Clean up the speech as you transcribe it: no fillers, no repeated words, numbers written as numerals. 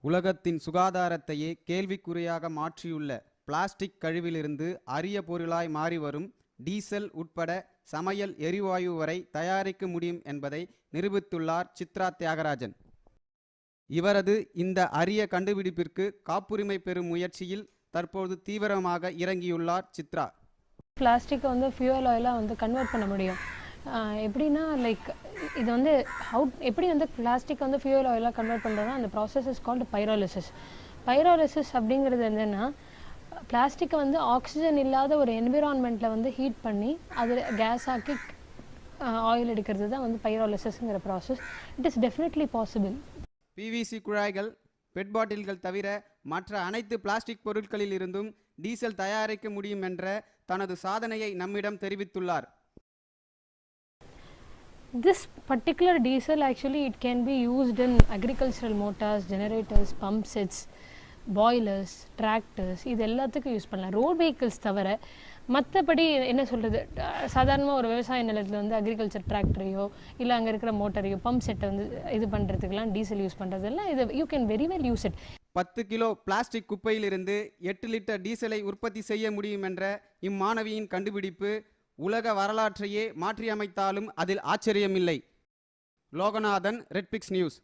உலகத்தின் சுகாதாரத்தையே கேள்விக்குறியாக மாற்றியுள்ள பிளாஸ்டிக் கழிவிலிருந்து அரிய பொருளாய் மாறிவரும் டீசல் உட்பட சமையல் எரிவாயு வரை தயாரிக்க முடியும் என்பதை நிரூபித்துள்ளார் சித்ரா தியாகராஜன். இவரது இந்த அரிய கண்டுபிடிப்பிற்கு காப்புரிமை பெறும் முயற்சியில் தற்போது தீவிரமாக இறங்கியுள்ளார் சித்ரா. பிளாஸ்டிக்கை வந்து ஃபியூயல் ஆயிலாக வந்து கன்வெர்ட் பண்ண முடியும். எப்படின்னா லைக் இது வந்து எப்படி வந்து பிளாஸ்டிக் வந்து ஃபியூயல் ஆயிலாக கன்வெர்ட் பண்ணுறோன்னா அந்த process is called pyrolysis. Pyrolysis அப்படிங்கிறது என்னென்னா பிளாஸ்டிக்கை வந்து ஆக்சிஜன் இல்லாத ஒரு என்விரான்மெண்ட்டில் வந்து ஹீட் பண்ணி அதில் கேஸ் ஆக்கி ஆயில் எடுக்கிறது தான் வந்து பைரோலிசிஸ்ங்கிற process. It is definitely possible. PVC குழாய்கள், பெட் பாட்டில்கள் தவிர மற்ற அனைத்து பிளாஸ்டிக் பொருட்களில் இருந்தும் டீசல் தயாரிக்க முடியும் என்ற தனது சாதனையை நம்மிடம் தெரிவித்துள்ளார். This particular diesel actually it can be used in agricultural motors, generators, pump sets, boilers, tractors. இது எல்லாத்துக்கும் யூஸ் பண்ணலாம். ரோட் வெஹிக்கிள்ஸ் தவிர மற்றபடி என்ன சொல்கிறது, சாதாரணமாக ஒரு விவசாய நிலத்தில் வந்து அக்ரிகல்ச்சர் டிராக்டரையோ இல்லை அங்கே இருக்கிற மோட்டரையோ பம்ப் செட்டை வந்து இது பண்ணுறதுக்கெலாம் டீசல் யூஸ் பண்ணுறதெல்லாம் இது you can very well use it. 10 kilo plastic குப்பையிலிருந்து 8 லிட்டர் டீசலை உற்பத்தி செய்ய முடியும் என்ற இம்மாணவியின் கண்டுபிடிப்பு உலக வரலாற்றையே மாற்றியமைத்தாலும் அதில் ஆச்சரியமில்லை. லோகநாதன், ரெட்பிக்ஸ் நியூஸ்.